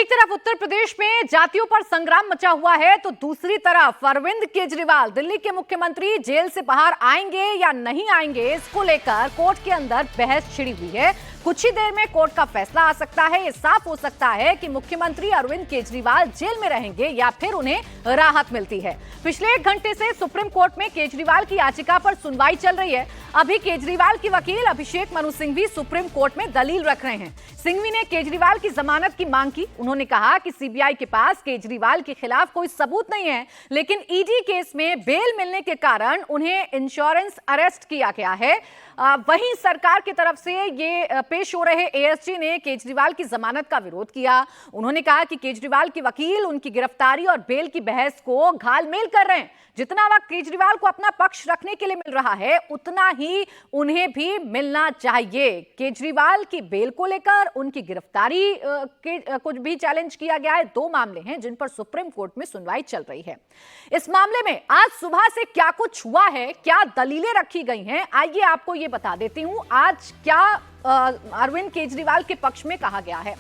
एक तरफ उत्तर प्रदेश में जातियों पर संग्राम मचा हुआ है तो दूसरी तरफ अरविंद केजरीवाल दिल्ली के मुख्यमंत्री जेल से बाहर आएंगे या नहीं आएंगे, इसको लेकर कोर्ट के अंदर बहस छिड़ी हुई है। कुछ ही देर में कोर्ट का फैसला आ सकता है। ये साफ हो सकता है कि मुख्यमंत्री अरविंद केजरीवाल जेल में रहेंगे या फिर उन्हें राहत मिलती है। पिछले 1 घंटे से सुप्रीम कोर्ट में केजरीवाल की याचिका पर सुनवाई चल रही है। अभी केजरीवाल की वकील अभिषेक मनु सिंघवी सुप्रीम कोर्ट में दलील रख रहे हैं। सिंघवी ने केजरीवाल की जमानत की मांग की। उन्होंने कहा कि सीबीआई के पास केजरीवाल के खिलाफ कोई सबूत नहीं है, लेकिन ईडी केस में बेल मिलने के कारण उन्हें इंश्योरेंस अरेस्ट किया गया है। वहीं सरकार की तरफ से ये पेश हो रहे एएसजी ने केजरीवाल की जमानत का विरोध किया। उन्होंने कहा कि केजरीवाल के वकील उनकी गिरफ्तारी और बेल की बहस को घालमेल कर रहे हैं। जितना वक्त केजरीवाल को अपना पक्ष रखने के लिए मिल रहा है, उतना ही उन्हें भी मिलना चाहिए। केजरीवाल की बेल को लेकर उनकी गिरफ्तारी के कुछ भी चैलेंज किया गया है। 2 मामले हैं जिन पर सुप्रीम कोर्ट में सुनवाई चल रही है। इस मामले में आज सुबह से क्या कुछ हुआ है, क्या दलीलें रखी गई हैं, आइए आपको ये बता देती हूं। आज क्या अरविंद केजरीवाल के पक्ष में कहा गया है।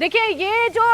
देखिए, ये जो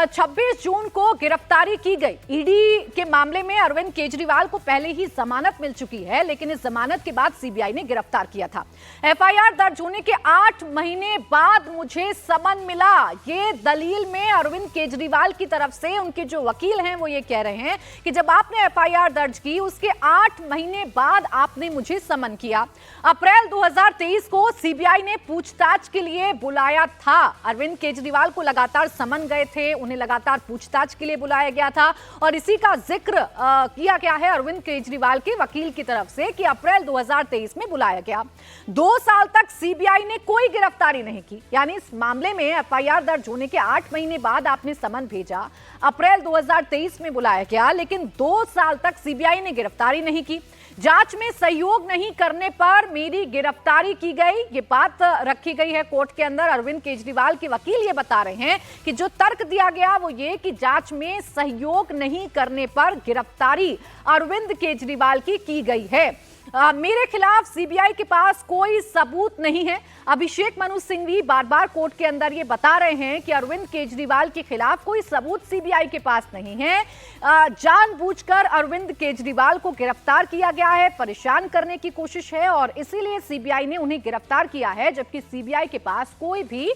26 जून को गिरफ्तारी की गई ईडी के मामले में अरविंद केजरीवाल को पहले ही जमानत मिल चुकी है, लेकिन इस जमानत के बाद सीबीआई ने गिरफ्तार किया था। एफआईआर दर्ज होने के 8 महीने बाद मुझे समन मिला, ये दलील में अरविंद केजरीवाल की तरफ से उनके जो वकील हैं वो ये कह रहे हैं कि जब आपने एफआईआर दर्ज की उसके 8 महीने बाद आपने मुझे समन किया। अप्रैल 2023 को सीबीआई ने पूछताछ के लिए बुलाया था। अरविंद केजरीवाल को लगातार समन गए थे, उन्हें लगातार पूछताछ के लिए बुलाया गया था और इसी का जिक्र किया गया है अरविंद केजरीवाल के वकील की तरफ से कि अप्रैल 2023 में बुलाया गया। 2 साल तक सीबीआई ने कोई गिरफ्तारी नहीं की, यानी इस मामले में एफआईआर दर्ज होने के 8 महीने बाद आपने समन भेजा, अप्रैल 2023 में बुलाया गया, लेकिन 2 साल तक सीबीआई ने गिरफ्तारी नहीं की। जांच में सहयोग नहीं करने पर मेरी गिरफ्तारी की गई, ये बात रखी गई है कोर्ट के अंदर। अरविंद केजरीवाल के वकील ये बता रहे हैं कि जो तर्क दिया गया वो ये कि जांच में सहयोग नहीं करने पर गिरफ्तारी अरविंद केजरीवाल की गई है। मेरे खिलाफ सीबीआई के पास कोई सबूत नहीं है। अभिषेक मनु सिंघवी बार बार कोर्ट के अंदर ये बता रहे हैं कि अरविंद केजरीवाल के खिलाफ कोई सबूत सीबीआई के पास नहीं है। जानबूझकर अरविंद केजरीवाल को गिरफ्तार किया गया है, परेशान करने की कोशिश है और इसीलिए सीबीआई ने उन्हें गिरफ्तार किया है, जबकि सीबीआई के पास कोई भी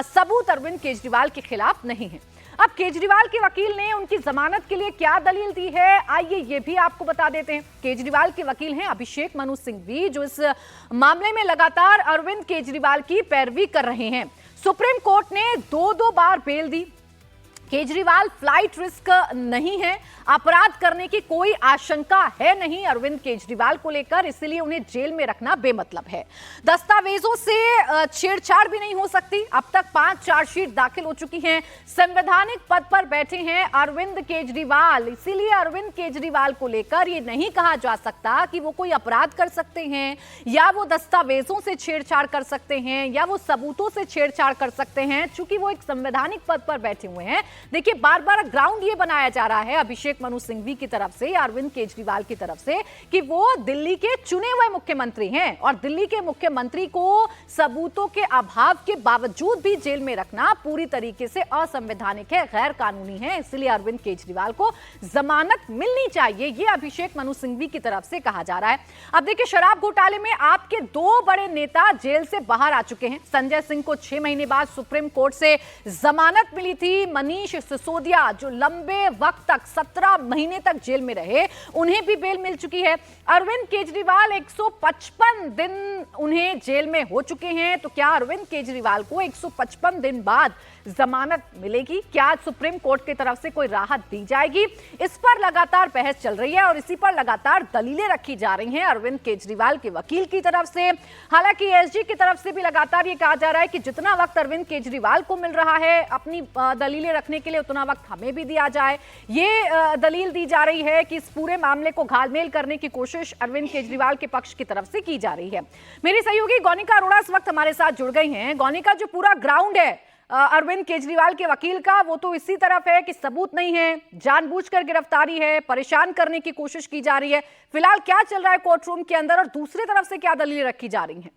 सबूत अरविंद केजरीवाल के खिलाफ नहीं है। अब केजरीवाल के वकील ने उनकी जमानत के लिए क्या दलील दी है, आइए ये भी आपको बता देते हैं। केजरीवाल के वकील हैं अभिषेक मनु सिंघवी, जो इस मामले में लगातार अरविंद केजरीवाल की पैरवी कर रहे हैं। सुप्रीम कोर्ट ने 2 बार बेल दी। केजरीवाल फ्लाइट रिस्क नहीं है, अपराध करने की कोई आशंका है नहीं अरविंद केजरीवाल को लेकर, इसलिए उन्हें जेल में रखना बेमतलब है। दस्तावेजों से छेड़छाड़ भी नहीं हो सकती। अब तक 5 चार्जशीट दाखिल हो चुकी हैं। संवैधानिक पद पर बैठे हैं अरविंद केजरीवाल, इसीलिए अरविंद केजरीवाल को लेकर ये नहीं कहा जा सकता कि वो कोई अपराध कर सकते हैं या वो दस्तावेजों से छेड़छाड़ कर सकते हैं या वो सबूतों से छेड़छाड़ कर सकते हैं, चूंकि वो एक संवैधानिक पद पर बैठे हुए हैं। देखिए, बार बार ग्राउंड ये बनाया जा रहा है अभिषेक मनु सिंघवी की तरफ से, अरविंद केजरीवाल की तरफ से, कि वो दिल्ली के चुने हुए मुख्यमंत्री हैं और दिल्ली के मुख्यमंत्री को सबूतों के अभाव के बावजूद भी जेल में रखना पूरी तरीके से असंवैधानिक है, गैर कानूनी है। इसलिए अरविंद केजरीवाल को जमानत मिलनी चाहिए, ये अभिषेक मनु सिंघवी की तरफ से कहा जा रहा है। अब देखिए, शराब घोटाले में आपके 2 बड़े नेता जेल से बाहर आ चुके हैं। संजय सिंह को 6 महीने बाद सुप्रीम कोर्ट से जमानत मिली थी। मनीष सिसोदिया, जो लंबे वक्त तक 17 महीने तक जेल में रहे, उन्हें भी बेल मिल चुकी है। अरविंद केजरीवाल 155 दिन उन्हें जेल में हो चुके हैं, तो क्या अरविंद केजरीवाल को 155 दिन बाद जमानत मिलेगी? क्या सुप्रीम कोर्ट की तरफ से कोई राहत दी जाएगी? इस पर लगातार बहस चल रही है और इसी पर लगातार दलीलें रखी जा रही हैं अरविंद केजरीवाल के वकील की तरफ से। हालांकि एसजी की तरफ से भी लगातार ये कहा जा रहा है कि जितना वक्त अरविंद केजरीवाल को मिल रहा है अपनी दलीलें रखने के लिए, उतना वक्त हमें भी दिया जाए। ये दलील दी जा रही है कि इस पूरे मामले को घालमेल करने की कोशिश अरविंद केजरीवाल के पक्ष की तरफ से की जा रही है। मेरी सहयोगी गौनिका अरोड़ा इस वक्त हमारे साथ जुड़ गई हैं। गौनिका, जो पूरा ग्राउंड है अरविंद केजरीवाल के वकील का, वो तो इसी तरफ है कि सबूत नहीं है, जानबूझकर गिरफ्तारी है, परेशान करने की कोशिश की जा रही है। फिलहाल क्या चल रहा है कोर्ट रूम के अंदर और दूसरी तरफ से क्या दलीलें रखी जा रही हैं?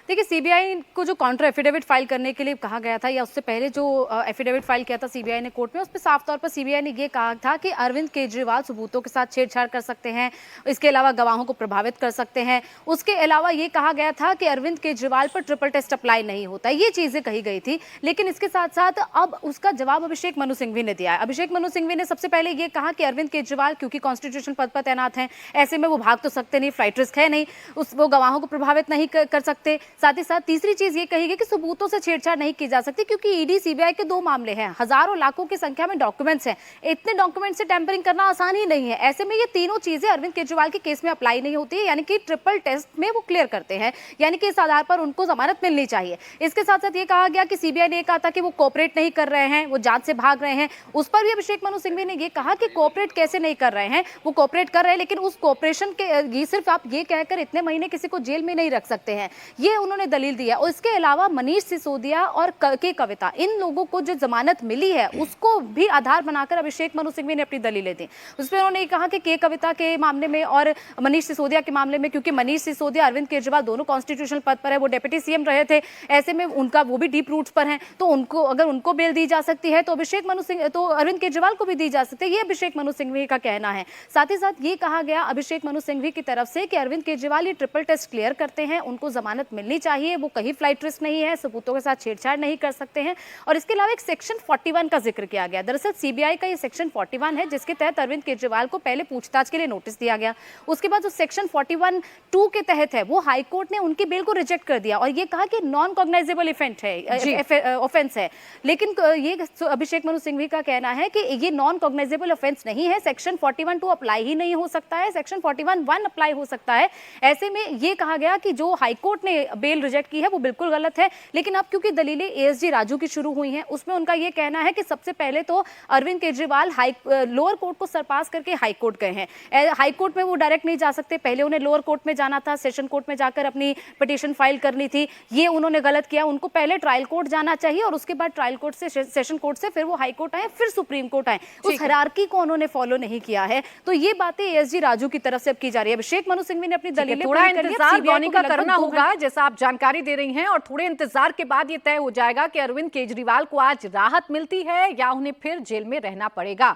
देखिए, सीबीआई को जो काउंटर एफिडेविट फाइल करने के लिए कहा गया था या उससे पहले जो एफिडेविट फाइल किया था सीबीआई ने कोर्ट में, उस पर साफ तौर पर सीबीआई ने ये कहा था कि अरविंद केजरीवाल सबूतों के साथ छेड़छाड़ कर सकते हैं, इसके अलावा गवाहों को प्रभावित कर सकते हैं। उसके अलावा ये कहा गया था कि अरविंद केजरीवाल पर ट्रिपल टेस्ट अप्लाई नहीं होता, ये चीजें कही गई थी। लेकिन इसके साथ साथ अब उसका जवाब अभिषेक मनु सिंघवी ने दिया है। अभिषेक मनु सिंघवी ने सबसे पहले ये कहा कि अरविंद केजरीवाल क्योंकि कॉन्स्टिट्यूशन पद पर तैनात हैं, ऐसे में वो भाग तो सकते नहीं, फ्लाइट रिस्क है नहीं, वो गवाहों को प्रभावित नहीं कर सकते। साथ ही साथ तीसरी चीज ये कही गई कि सबूतों से छेड़छाड़ नहीं की जा सकती, क्योंकि ईडी सीबीआई के 2 मामले हैं, हजारों लाखों की संख्या में डॉक्यूमेंट्स हैं, इतने डॉक्यूमेंट से टेम्परिंग करना आसान ही नहीं है। ऐसे में ये तीनों चीजें अरविंद केजरीवाल के केस में अप्लाई नहीं होती है, यानी कि ट्रिपल टेस्ट में वो क्लियर करते हैं, यानी कि इस आधार पर उनको जमानत मिलनी चाहिए। इसके साथ साथ ये कहा गया कि सीबीआई ने कहा था कि वो कोऑपरेट नहीं कर रहे हैं, वो जांच से भाग रहे हैं। उस पर भी अभिषेक मनु सिंघवी ने ये कहा कि कोऑपरेट कैसे नहीं कर रहे हैं, वो कोऑपरेट कर रहे हैं, लेकिन उस कोऑपरेशन के सिर्फ आप ये कहकर इतने महीने किसी को जेल में नहीं रख सकते हैं, ये उन्होंने दलील दी है। और इसके अलावा मनीष सिसोदिया और के कविता, इन लोगों को जो जमानत मिली है उसको भी आधार बनाकर अभिषेक मनु सिंघवी ने अपनी दलीलें दी। उसमें उन्होंने कहा कि के कविता के मामले में और मनीष सिसोदिया के मामले में, क्योंकि मनीष सिसोदिया अरविंद केजरीवाल दोनों कॉन्स्टिट्यूशनल पद पर है, वो डिप्टी सीएम रहे थे, ऐसे में उनका वो भी डीप रूट्स पर हैं, तो उनको अगर उनको बेल दी जा सकती है तो अरविंद केजरीवाल को भी दी जा सकती है, ये अभिषेक मनु सिंघवी का कहना है। साथ ही साथ ये कहा गया अभिषेक मनु सिंघवी की तरफ से कि अरविंद केजरीवाल ये ट्रिपल टेस्ट क्लियर करते हैं, उनको जमानत मिलनी चाहिए, वो कहीं फ्लाइट रिस्क नहीं है, सबूतों के साथ छेड़छाड़ नहीं कर सकते हैं। और इसके अलावा एक सेक्शन 41 का जिक्र किया गया। दरअसल सीबीआई का ये सेक्शन 41 है, जिसके तहत अरविंद केजरीवाल को पहले पूछताछ के लिए नोटिस दिया गया। उसके बाद जो सेक्शन 41(2) के तहत है, वो हाईकोर्ट ने उनकी बिल को रिजेक्ट कर दिया और ये कहा कि नॉन कॉग्नाइजेबल ऑफेंस है। लेकिन ये अभिषेक मनु सिंघवी का कहना है कि ये नॉन कॉग्नाइजेबल ऑफेंस नहीं है, सेक्शन 41(2) अप्लाई ही नहीं हो सकता है, सेक्शन 41(1) अप्लाई हो सकता है। ऐसे में ये कहा गया कि जो हाईकोर्ट ने बेल रिजेक्ट की है वो बिल्कुल गलत है। लेकिन अब क्योंकि दलीलें एएसजी राजू की शुरू हुई हैं, उसमें उनका ये कहना है कि सबसे पहले तो अरविंद केजरीवाल लोअर कोर्ट को सरपास करके हाई कोर्ट गए हैं। हाई कोर्ट में वो डायरेक्ट नहीं जा सकते, पहले उन्हें लोअर कोर्ट में जाना था, सेशन कोर्ट में जाकर अपनी पिटीशन फाइल करनी थी, ये उन्होंने गलत किया। उनको पहले ट्रायल कोर्ट जाना चाहिए और उसके बाद ट्रायल कोर्ट से सेशन कोर्ट से फिर वो हाई कोर्ट आए, फिर सुप्रीम कोर्ट आए। उस हायरार्की को उन्होंने फॉलो नहीं किया है। तो ये बातें एएसजी राजू की तरफ से अब की जा रही है। अभिषेक मनु सिंघवी ने अपनी दलीलें थोड़ा इंतजार मोनिका करना होगा, जैसा आप जानकारी दे रही हैं, और थोड़े इंतजार के बाद ये तय हो जाएगा कि अरविंद केजरीवाल को आज राहत मिलती है या उन्हें फिर जेल में रहना पड़ेगा।